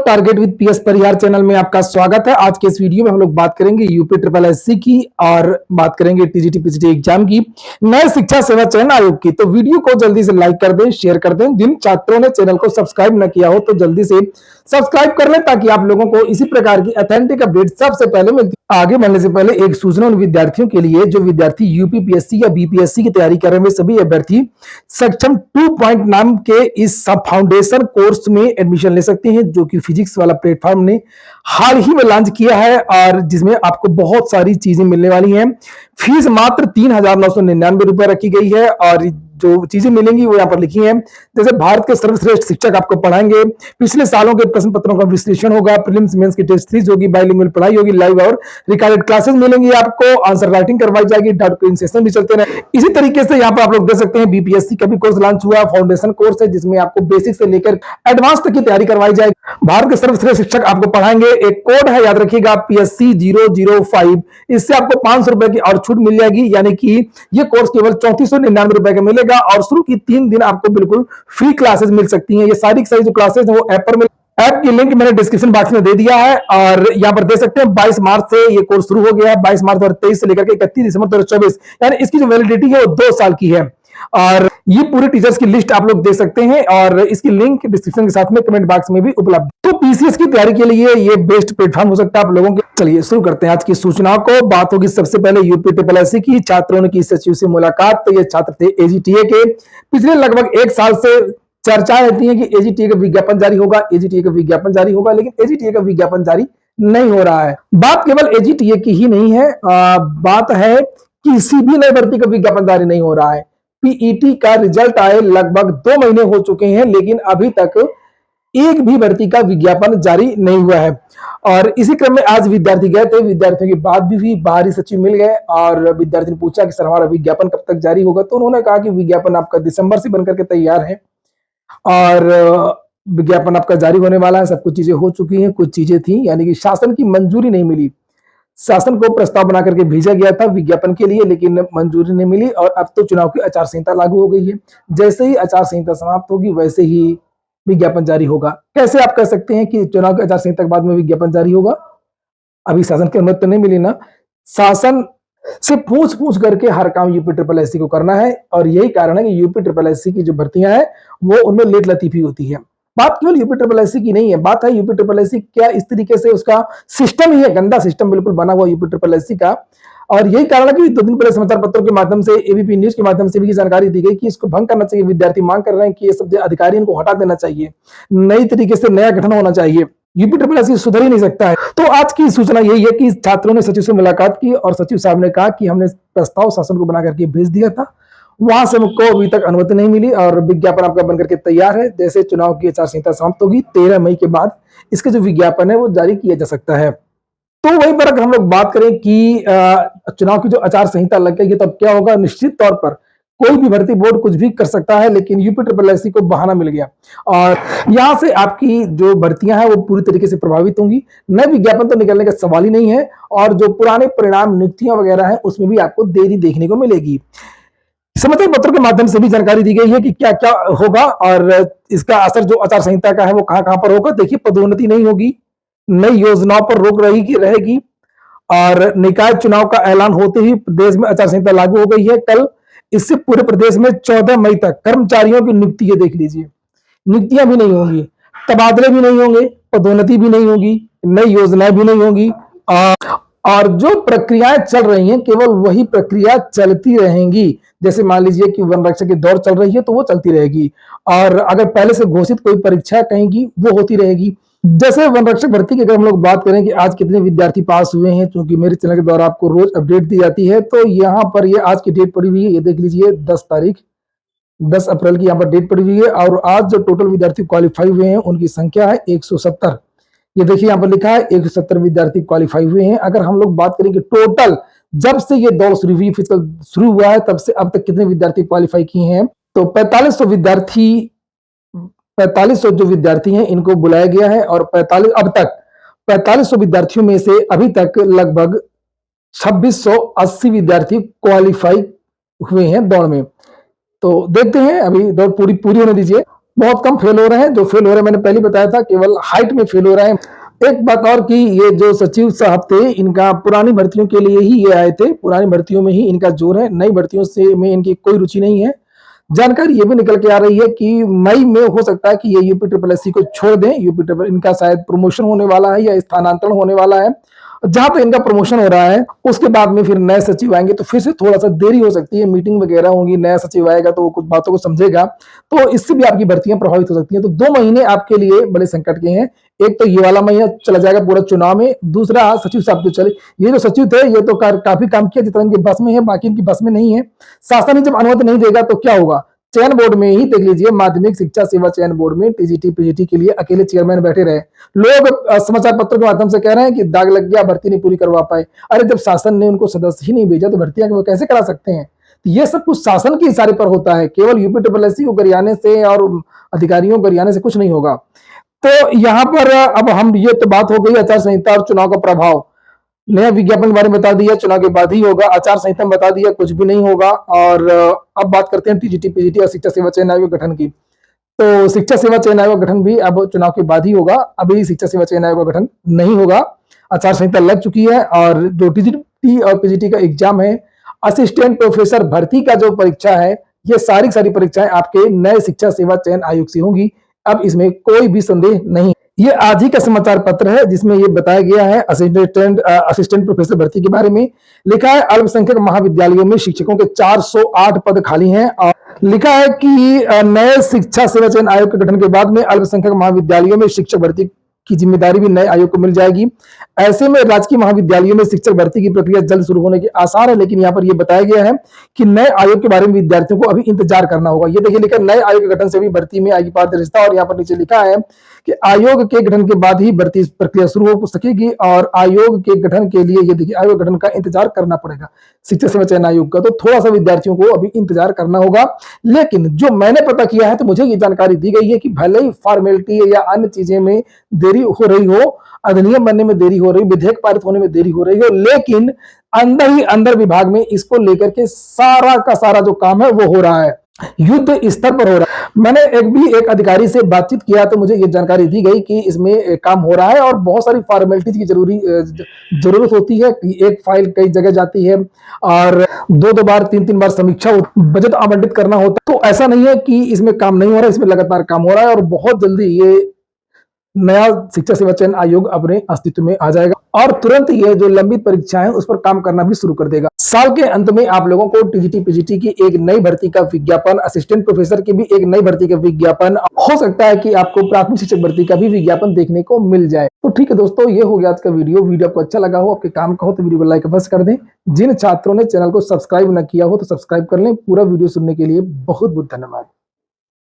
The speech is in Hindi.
Target with PS Parihar channel में आपका स्वागत है। आज के इस वीडियो में हम लोग बात करेंगे यूपी ट्रिपल एससी की और बात करेंगे टीजीटी पीजीटी एग्जाम की, नए शिक्षा सेवा चयन आयोग की। तो वीडियो को जल्दी से लाइक कर दें, शेयर कर दें। जिन छात्रों ने चैनल को सब्सक्राइब न किया हो तो जल्दी से सब्सक्राइब कर लें ताकि आप लोगों को इसी प्रकार की ऑथेंटिक अपडेट सबसे पहले मिलती। आगे बढ़ने से पहले एक सूचना उन विद्यार्थियों के लिए जो विद्यार्थी यूपीपीएससी या बीपीएससी की तैयारी कर रहे हैं, सभी अभ्यर्थी सक्षम 2 नाम के इस सब फाउंडेशन कोर्स में एडमिशन ले सकते हैं, जो कि फिजिक्स वाला प्लेटफॉर्म ने हाल ही में लॉन्च किया है और जिसमें आपको बहुत सारी चीजें मिलने वाली हैं। फीस मात्र 3,999 रुपए रखी गई है और जो चीजें मिलेंगी वो यहाँ पर लिखी हैं। जैसे भारत के सर्वश्रेष्ठ शिक्षक आपको पढ़ाएंगे, पिछले सालों के प्रश्न पत्रों का विश्लेषण होगा, प्रीलिम्स मेंस की टेस्ट सीरीज होगी, बाइलिंगुअल पढ़ाई होगी, लाइव और रिकॉर्डेड क्लासेस मिलेंगी, आपको आंसर राइटिंग करवाई जाएगी, डाउट क्लियरिंग सेशन भी चलते रहे। इसी तरीके से यहाँ पर आप लोग देख सकते हैं बीपीएससी का भी कोर्स लॉन्च हुआ, फाउंडेशन कोर्स है जिसमें आपको बेसिक से लेकर एडवांस तक की तैयारी करवाई जाएगी। भारत के सर्वश्रेष्ठ शिक्षक आपको पढ़ाएंगे। एक कोड है, याद रखिएगा, PSC 005। इससे आपको 500 रुपए की और छूट मिल जाएगी, यानी कि ये कोर्स केवल 3499 रुपए का मिलेगा और शुरू की 3 दिन आपको बिल्कुल फ्री क्लासेस मिल सकती हैं। ये सारी जो क्लासेस हैं वो ऐप पर मिल। ऐप की लिंक मैंने डिस्क्रिप्शन बॉक्स में दे दिया है और यहाँ पर देख सकते हैं 22 मार्च से ये कोर्स शुरू हो गया है। 22 मार्च 2023 से लेकर के 31 दिसंबर 2024, यानी इसकी जो वैलिडिटी है वो 2 साल की है। और ये पूरे टीचर्स की लिस्ट आप लोग देख सकते हैं और इसकी लिंक डिस्क्रिप्शन के साथ में कमेंट बॉक्स में भी उपलब्ध। तो पीसीएस की तैयारी के लिए ये बेस्ट प्लेटफॉर्म हो सकता है आप लोगों के। चलिए शुरू करते हैं आज की सूचनाओं को। बात होगी सबसे पहले यूपी ट्रिपल एससी की। छात्रों ने की सचिव से मुलाकात। तो ये छात्र थे एजीटीए के। पिछले लगभग 1 साल से चर्चाएं रहती है कि एजीटीए का विज्ञापन जारी होगा, एजीटीए का विज्ञापन जारी होगा, लेकिन एजीटीए का विज्ञापन जारी नहीं हो रहा है। बात केवल एजीटीए की ही नहीं है, बात है किसी भी नई भर्ती का विज्ञापन जारी नहीं हो रहा है। पीईटी का रिजल्ट आए लगभग 2 महीने हो चुके हैं, लेकिन अभी तक एक भी भर्ती का विज्ञापन जारी नहीं हुआ है। और इसी क्रम में आज विद्यार्थी गए थे, विद्यार्थियों की बात भी हुई, बाहरी सचिव मिल गए और विद्यार्थी ने पूछा कि सर हमारा विज्ञापन कब तक जारी होगा। तो उन्होंने कहा कि विज्ञापन आपका दिसंबर से बनकर के तैयार है और विज्ञापन आपका जारी होने वाला है। सब कुछ चीजें हो चुकी हैं, कुछ चीजें थी, यानी कि शासन की मंजूरी नहीं मिली। शासन को प्रस्ताव बना करके भेजा गया था विज्ञापन के लिए, लेकिन मंजूरी नहीं मिली और अब तो चुनाव की आचार संहिता लागू हो गई है। जैसे ही आचार संहिता समाप्त होगी वैसे ही विज्ञापन जारी होगा। कैसे आप कह सकते हैं कि चुनाव की आचार संहिता के बाद में विज्ञापन जारी होगा? अभी शासन की अनुमति तो नहीं मिली ना। शासन से पूछ करके हर काम यूपी ट्रिपल एससी को करना है और यही कारण है कि यूपी ट्रिपल एससी की जो भर्तियां हैं वो उनमें लेट लतीफी होती है। बात केवल यूपी ट्रिपल एससी की नहीं है, बात है यूपी ट्रिपल एससी क्या इस तरीके से उसका सिस्टम ही है, गंदा सिस्टम बिल्कुल बना हुआ यूपी ट्रिपल एससी का। और यही कारण है कि 2 दिन पहले समाचार पत्रों के माध्यम से, एबीपी न्यूज के माध्यम से भी जानकारी दी गई कि इसको भंग करना चाहिए। विद्यार्थी मांग कर रहे हैं कि ये सब अधिकारी इनको हटा देना चाहिए, नई तरीके से नया गठन होना चाहिए। यूपी ट्रिपल एससी सुधर ही नहीं सकता है। तो आज की सूचना यही है कि छात्रों ने सचिव से मुलाकात की और सचिव साहब ने कहा कि हमने प्रस्ताव शासन को बना करके भेज दिया था, वहां से हमको अभी तक अनुमति नहीं मिली और विज्ञापन आपका बनकर के तैयार है। जैसे चुनाव की आचार संहिता समाप्त होगी 13 मई के बाद इसके जो विज्ञापन है वो जारी किया जा सकता है। तो वही पर हम लोग बात करें कि चुनाव की जो आचार संहिता लग गई है तो अब क्या होगा। निश्चित तौर पर कोई भी भर्ती बोर्ड कुछ भी कर सकता है, लेकिन यूपी ट्रिपल एससी को बहाना मिल गया और यहां से आपकी जो भर्तियां हैं वो पूरी तरीके से प्रभावित होंगी। नए विज्ञापन तो निकलने का सवाल ही नहीं है और जो पुराने परिणाम नियुक्तियां वगैरह हैं उसमें भी आपको देरी देखने को मिलेगी। समाचार पत्रों के माध्यम से भी जानकारी दी गई है कि क्या क्या होगा और इसका असर जो आचार संहिता का है वो कहां कहां पर होगा। देखिए, पदोन्नति नहीं होगी, नई योजनाओं पर रोक रहेगी और निकाय चुनाव का ऐलान होते ही प्रदेश में आचार संहिता लागू हो गई है कल। इससे पूरे प्रदेश में 14 मई तक कर्मचारियों की नियुक्ति, देख लीजिए, नियुक्तियां भी नहीं होंगी, तबादले भी नहीं होंगे, पदोन्नति भी नहीं होगी, नई योजनाएं भी नहीं होंगी और जो प्रक्रियाएं चल रही हैं केवल वही प्रक्रिया चलती रहेंगी। जैसे मान लीजिए कि वन रक्षक की दौड़ चल रही है तो वो चलती रहेगी और अगर पहले से घोषित कोई परीक्षा कहीं की वो होती रहेगी। जैसे वन रक्षक भर्ती की अगर हम लोग बात करें कि आज कितने विद्यार्थी पास हुए हैं, क्योंकि मेरे चैनल के द्वारा आपको रोज अपडेट दी जाती है, तो यहाँ पर ये आज की डेट पड़ी हुई है, ये देख लीजिए 10 अप्रैल की यहाँ पर डेट पड़ी हुई है और आज जो टोटल विद्यार्थी क्वालिफाई हुए हैं उनकी संख्या है 170। ये देखिए यहाँ पर लिखा है 170 विद्यार्थी क्वालिफाई हुए हैं। अगर हम लोग बात करें कि टोटल जब से ये दौड़ शुरू हुई, फिजिकल शुरू हुआ है, तब से अब तक कितने विद्यार्थी क्वालिफाई किए हैं, तो 4500 जो विद्यार्थी हैं इनको बुलाया गया है और अब तक 4500 विद्यार्थियों में से अभी तक लगभग 2680 विद्यार्थी क्वालिफाई हुए हैं दौड़ में। तो देखते हैं, अभी दौड़ पूरी होने दीजिए। बहुत कम फेल हो रहे हैं। जो फेल हो रहे हैं मैंने पहले बताया था, केवल हाइट में फेल हो रहे हैं। एक बात और कि ये जो सचिव साहब थे, इनका पुरानी भर्तियों के लिए ही ये आए थे, पुरानी भर्तियों में ही इनका जोर है, नई भर्तियों से में इनकी कोई रुचि नहीं है। जानकारी ये भी निकल के आ रही है कि मई में हो सकता है कि ये यूपी ट्रिपल एससी को छोड़ दें। यूपी ट्रिपल इनका शायद प्रमोशन होने वाला है या स्थानांतरण होने वाला है। जहां पे इनका प्रमोशन हो रहा है उसके बाद में फिर नए सचिव आएंगे तो फिर से थोड़ा सा देरी हो सकती है, मीटिंग वगैरह होगी, नया सचिव आएगा तो वो कुछ बातों को समझेगा, तो इससे भी आपकी भर्तियां प्रभावित हो सकती हैं। तो 2 महीने आपके लिए बड़े संकट के हैं। एक तो ये वाला महीना चला जाएगा पूरा चुनाव में, दूसरा सचिव साहब तो चले, ये जो सचिव थे ये तो काफी काम किया जितना इनकी बस में है, बाकी इनकी बस में नहीं है। शासन ही जब अनुमति नहीं देगा तो क्या होगा। चयन बोर्ड में ही देख लीजिए, माध्यमिक शिक्षा सेवा चयन बोर्ड में टीजीटी पीजीटी के लिए अकेले चेयरमैन बैठे रहे। लोग समाचार पत्रों के माध्यम से कह रहे हैं कि दाग लग गया, भर्ती नहीं पूरी करवा पाए। अरे जब शासन ने उनको सदस्य ही नहीं भेजा तो भर्तियां वो कैसे करा सकते हैं। तो ये सब कुछ शासन के इशारे पर होता है, केवल यूपी ट्रिपल एससी को गरियाने से और अधिकारियों को गरियाने से कुछ नहीं होगा। तो यहाँ पर अब हम, ये तो बात हो गई आचार संहिता और चुनाव का प्रभाव। नया विज्ञापन के बारे में बता दिया, चुनाव के बाद ही होगा। आचार संहिता में बता दिया कुछ भी नहीं होगा। और अब बात करते हैं टीजीटी पीजीटी और शिक्षा सेवा चयन आयोग गठन की। तो शिक्षा सेवा चयन आयोग गठन भी अब चुनाव के बाद ही होगा, अभी शिक्षा सेवा चयन आयोग का गठन नहीं होगा। आचार संहिता लग चुकी है और जो टीजीटी और पीजीटी का एग्जाम है, असिस्टेंट प्रोफेसर भर्ती का जो परीक्षा है, ये सारी परीक्षाएं आपके नए शिक्षा सेवा चयन आयोग से होंगी। अब इसमें कोई भी संदेह नहीं। ये आज ही का समाचार पत्र है जिसमें ये बताया गया है असिस्टेंट प्रोफेसर भर्ती के बारे में। लिखा है अल्पसंख्यक महाविद्यालयों में शिक्षकों के 408 पद खाली हैं। और लिखा है कि नए शिक्षा सेवा चयन आयोग के गठन के बाद में अल्पसंख्यक महाविद्यालयों में शिक्षक भर्ती की जिम्मेदारी भी नए आयोग को मिल जाएगी। ऐसे में राजकीय महाविद्यालयों में शिक्षक भर्ती की प्रक्रिया जल्द शुरू होने के आसार है। लेकिन यहाँ पर यह बताया गया है कि नए आयोग के बारे में विद्यार्थियों को अभी इंतजार करना होगा। ये देखिए लिखा, नए आयोग के गठन से भी भर्ती में आएगी पारदर्शिता। और यहाँ पर नीचे लिखा है कि आयोग के गठन के बाद ही भर्ती प्रक्रिया शुरू हो सकेगी और आयोग के गठन के लिए ये देखिए आयोग गठन का इंतजार करना पड़ेगा शिक्षा सेवा चयन आयोग का। तो थोड़ा सा विद्यार्थियों को अभी इंतजार करना होगा। लेकिन जो मैंने पता किया है तो मुझे ये जानकारी दी गई है कि भले ही फॉर्मेलिटी या अन्य चीजें में देरी हो रही हो, अधिनियम बनने में देरी हो रही, विधेयक पारित होने में देरी हो रही हो, लेकिन अंदर ही अंदर विभाग में इसको लेकर के सारा का सारा जो काम है वो हो रहा है, युद्ध स्तर पर हो रहा है। मैंने एक अधिकारी से बातचीत किया तो मुझे ये जानकारी दी गई कि इसमें काम हो रहा है और बहुत सारी फॉर्मेलिटीज की जरूरत होती है। एक फाइल कई जगह जाती है और 2-2 बार 3-3 बार समीक्षा, बजट आवंटित करना होता है। तो ऐसा नहीं है कि इसमें काम नहीं हो रहा है, इसमें लगातार काम हो रहा है और बहुत जल्दी ये नया शिक्षा सेवा चयन आयोग अपने अस्तित्व में आ जाएगा और तुरंत ये जो लंबित परीक्षाएं हैं उस पर काम करना भी शुरू कर देगा। साल के अंत में आप लोगों को टीजीटी पीजीटी की एक नई भर्ती का विज्ञापन, असिस्टेंट प्रोफेसर की भी एक नई भर्ती का विज्ञापन, हो सकता है कि आपको प्राथमिक शिक्षक भर्ती का भी विज्ञापन देखने को मिल जाए। तो ठीक है दोस्तों, ये हो गया आज का वीडियो आपको अच्छा लगा हो, आपके काम का हो तो वीडियो को लाइक बस कर दें। जिन छात्रों ने चैनल को सब्सक्राइब न किया हो तो सब्सक्राइब कर लें। पूरा वीडियो सुनने के लिए बहुत बहुत धन्यवाद।